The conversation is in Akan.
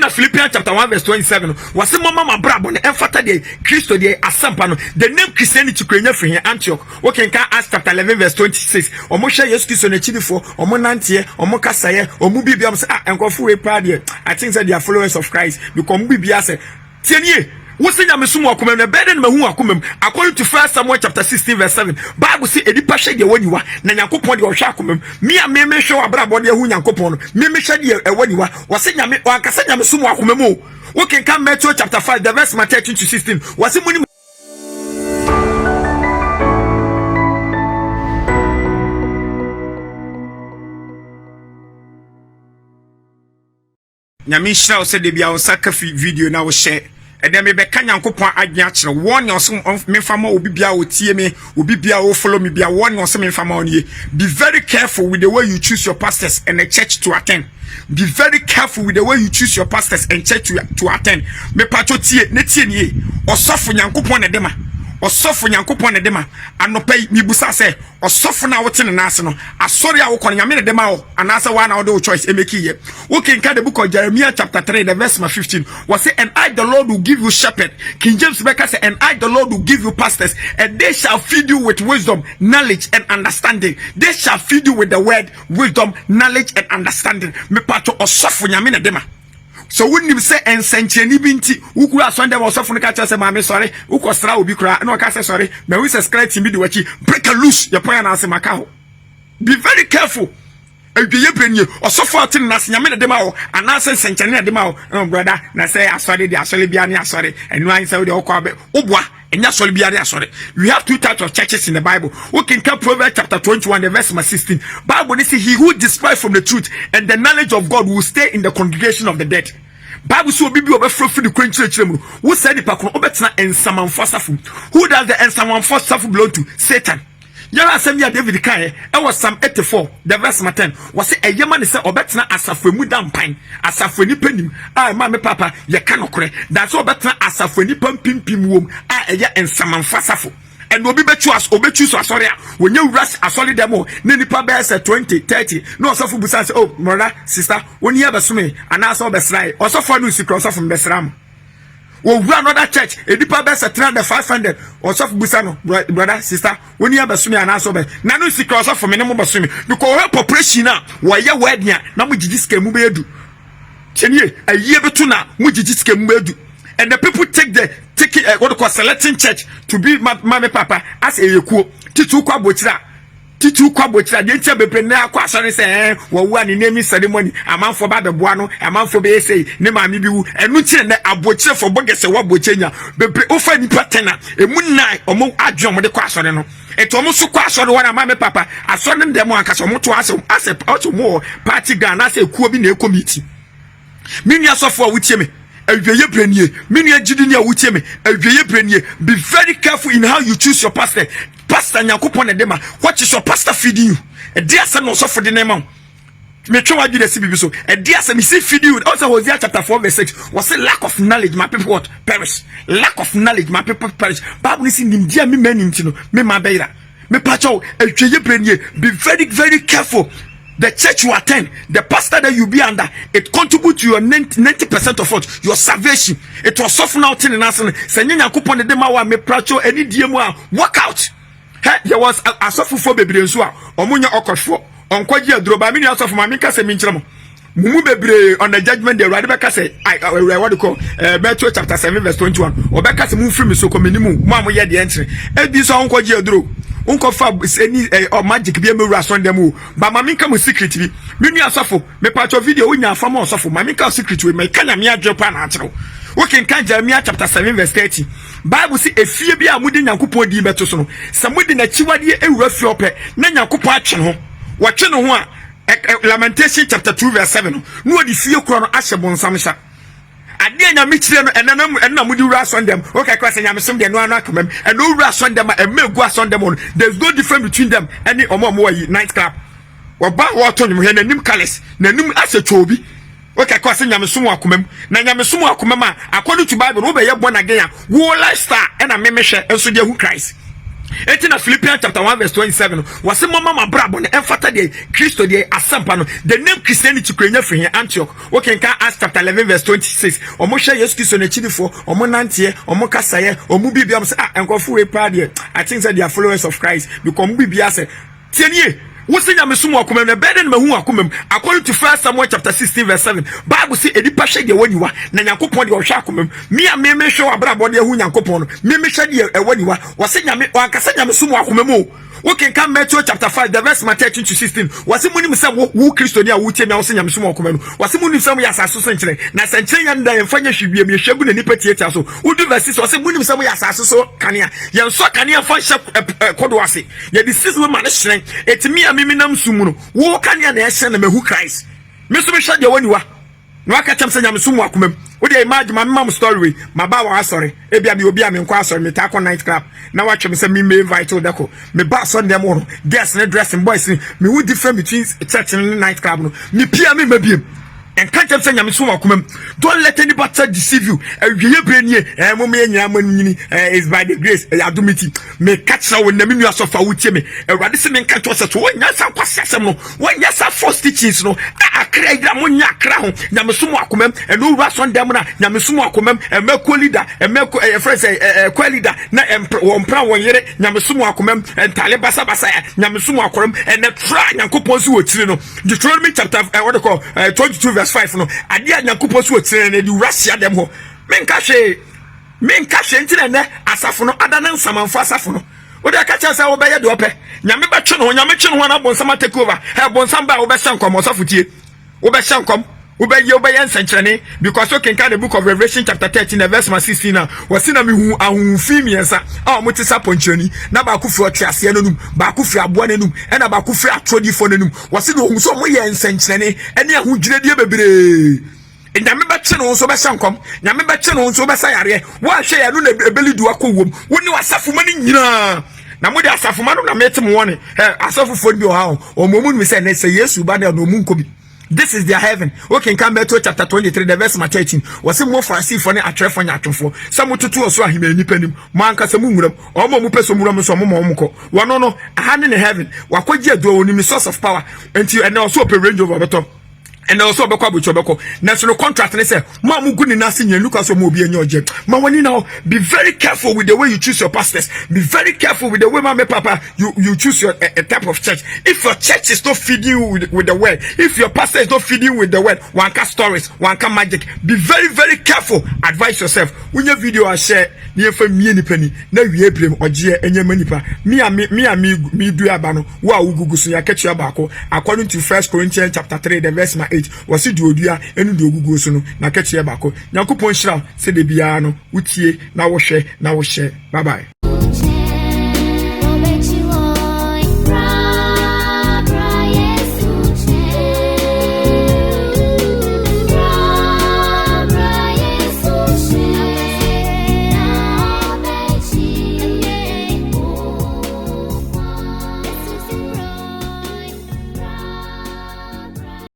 ɛna Philippians chapter 1 verse 27 wase mama brabo ne emfata de Christo de asampa no the name Christianity krenya free here Antioch okay kan Acts chapter 11 verse 26 omo hwe Yesu Christo na chidifo omo nante omo kasaye omo bibia am say enkofo we proud here I think that they are followers of Christ because omo bibia say tienie wose nyame sumu akomam na beden mahu akomam according to 1 Samuel chapter 16 verse 7 Bible say edipa hwe de waniwa na nyankopon de ohwe akomam me hwe abrabo de hu nyankopon no me hwe de waniwa wose nyame wankasa nyame sumu akomam o okay kan Matthew chapter 5 the verse 13 to 16 wose muni nyame hira o se de bia o saka video na wo share and then me be kan yankopon adwen akere won your some me fama obi bia o tie me obi bia o follow me bia won your some me fama on ye be very careful with the way you choose your pastors and the church to attend. Be very careful with the way you choose your pastors and church to attend. Me pacho tie ne tie nie osofo yankopon ne dema osofo nyankopon ne dema anopai mibusa se osofo na wote ne nase no asori a wokon nyame ne dema wo anasa wa na wo do choice emeki ye okay nka the book of Jeremiah chapter 3 the verse 15 was say and I the Lord will give you shepherd. King James Becker say and I the Lord will give you pastors and they shall feed you with wisdom, knowledge and understanding. They shall feed you with the word, wisdom, knowledge and understanding. Me pato osofo nyame ne dema. So when you say ensencheni binti ukura sonde wa osofo nka cha say mama sorry ukosra obi kura na oka say sorry me we subscribe to me the wachi break a loose your point na say maka ho. Be very careful. Edweye brenye osofo atin na nyame ne dema ho ana say ensencheni ne dema ho brother na say asori de asori bia ne asori enu an say we de okwa be obua enya asori bia ne asori. We have two types of churches in the Bible. We can come Proverbs chapter 21 the verse 16 Bible say he who despises from the truth and the knowledge of God will stay in the congregation of the dead. Bible so bibi obefro fi the kwenchire mu wo say nipa kono obetena ensamanfo safo. Who does the ensamanfo safo belong to? Satan. Yara asem ya David kan e was Psalm 84 the verse 10 was say eyema ne say obetena asafo mu dampan asafo nipa nim ma me papa ye ka nokore that so obetena asafo nipa pimpim wom eya ensamanfo safo. And obi bechu as obechu so asori a wonye rush asori demo ne nipa be say 20 30 no osofo busa say oh brother sister woni ya besume ana so besrai osofo no sikro osofo mbesram wo wu another church edipa be say 300 500 osofo busa no brother sister woni ya besume ana so be na no sikro osofo me ne mo besume because we population na wo ye word na mo gigi sika mu be edu chenye aye betu na mo gigi sika mu be edu. And the people take what they call selecting church to be mama papa as a yekuo titu kwa bochira de ntia bebre na akwa asore say wo wu ani name ceremony amanfo ba beboa no amanfo be say ne maami bi wu enu kire na abochire fo bogese wo bochenya bebre ofa nipa tena emu nai omo adwo mo de kwa asore no eto omo so kwa asore wana mama papa asore ndem anka so mo to ase mo party gan ase ekuo bi na committee mini asofo a wutie me Edweye brenie mini agidi ni a wutie me edweye brenie. Be very careful in how you choose your pastor. Pastor nyakopon edema what is your pastor feeding you e dia se no so for the name me twa wagi de sibibi so e dia se me see feeding you also Hosea chapter 4 verse 6 was say lack of knowledge my people what perish. Lack of knowledge my people perish. Bible is in dia me manim ti no me ma beira me pacho edweye brenie. Be very very careful. The church you attend, the pastor that you be under, it contributes to your 90% of what? Your salvation. It was soften out in the nation. Sending coupon the dema me pracho any DMO work out. Hey, there was a suffer for baby and so on Munya Okofo, on Kwaji Droba, many out of Mamika Seminchamo. Mumu bebre on the judgment day, Radibaka say, what do you call Matthew chapter 7, verse 21. Or Becca move from me so come minimum, Mamma yet the entry. And this on Kwaji Dro. Unko fab any or magic be a mirror on them. But Mamika was secret. Many are suffer. Me part of video in your farm or suffer. Mamika secret with my canamia Japan natural. Working can Jeremiah chapter 7, verse 30. Bible say a fear be a mudding and couple de betosono. Some within a chiwadi a rough your pet. Nanya couple action home. Watching one. Lamentation chapter 2 verse 7. No the fear crown ashabon samsha. Ade nya michire no enna mudi ras on them. Okay, kwase nya mesom de no anu akamam. And no ras on them and me go as on them. There's no difference between them. Any omo yi night club. Oba wato nyum he nanim kales. Nanim asechobi. Okay, kwase nya mesom akamam. Na nya mesom akamam according to Bible, no be ye born again. Wo lifestyle and a memehwe enso de hu Christ. Etina Philippians chapter 1 verse 27. Wase mama mabrabo ne emfata de Christo de asampa no. The name Christianity krenya free here Antioch. Okay, can Acts chapter 11 verse 26. Omo share Yesu Christo ne chidifo, omo nantie, omo kasaye, omo bibia am say enkofu we proud here. I think that they are followers of Christ because bibia say tienie Wose nyamesumu akomem na beden mahu akomem according to 1 Samuel chapter 16 verse 7. Bible say edipa hwe de waniwa na Nyankopon de ohwe akomem. Me a me hwe abrabode hu Nyankopon no. Me hwe de waniwa. Wose nyame wankasa nyamesumu akomem o. Okay, come Matthew chapter 5, the verse 13 to 16. Wase munim say wo Kristonia wo tie me wose nyamesumu akomem. Wase munim say ya asaso senkyere. Na senkyere ya nda yemfanya hwibie me hwagu na nipa tietia so. Udu verse 6 wase munim say ya asaso so kanea. Yenso kanea fa hye kodo ase. Ye di six we man hyeren. Etimi mimi nam sumu no wo kanea na ehye na mehu Christ me so be hwe de waniwa no aka cham sanya me sumu akomam wo de imagine my mom story my ba wa sorry e bia me obi a me nkwa sorry me ta ko night club na wa twem say me invite deko me ba so dem no girls na dressing boys me who different between church and night club no me pia me mabiem and can't tell me so don't let anybody deceive you. We brainy is by the grace. I do meet me catch now when the menu of a would me. A radicin can't was at one yes, I was one yes, I forced teachings no. I cried ammonia crown, Yamasuma Kumem, and no ras on Damona, Yamasuma Kumem, and Melco leader, and Melco a phrase a qualida, na one proud 1 year, Yamasuma Kumem, and Talebasa Basaya, Yamasuma Kumem, and the try Yankoposu Chino. Deuteronomy chapter what they call 22 verse 5 no adia Nyankopon so tsene di Russia dem ho menka hwe ntine ne asafo no adana nsamanfo asafo no wo de ka cha wo be ye de ope nyame be twe no nyame twe no na bonsam take over he bonsam ba wo be shankom osafo tie wo be shankom wo be nsenkyerene because so can the book of Revelation chapter 13 verse 16 na wasi na mehu ahunfi miensa a mo tisa ponchani na ba ku fi otiase nanum ba ku fi abo nanum e na ba ku fi atrodifo nanum wasi no hu so mo ye nsenkyerene ene ahudwuredie bebre nyame be twe no so be shankom nyame be twe no so be sayare wo ahwe ya no na ebelidu akowom wo ni wasafo mani nyina na mo de asafo manu na metem woni asafo fo bi o ha o momu mi say na say Yesu ba na no mu nkobi. This is their heaven. Okay, come back to chapter 23, the verse 13. Was it more for a sea for a trap on your for some to two or so him any penny, Manka Samuram, or Momupesomuram, so Momuko. One no, a hand in heaven. What could you do in the source of power until and also a range over the top? And also Boko national contract and they say, Mamu good enough in Lucas or Mobi and your jet. Mawani now be very careful with the way you choose your pastors. Be very careful with the way Mama Papa you choose your a type of church. If your church is not feeding you with the word, if your pastor is not feeding you with the word, one can stories, one can magic. Be very, very careful. Advise yourself. When your video I share near for me any penny, now we April or Gia and your manipa. Me do abano. Wow, Google so you catch your bako. According to 1 Corinthians chapter 3, the verse 8. Wasi di odua enu di ogugu so no na keche bako Nyankopon hira se de bia no utie na wo hwe bye bye.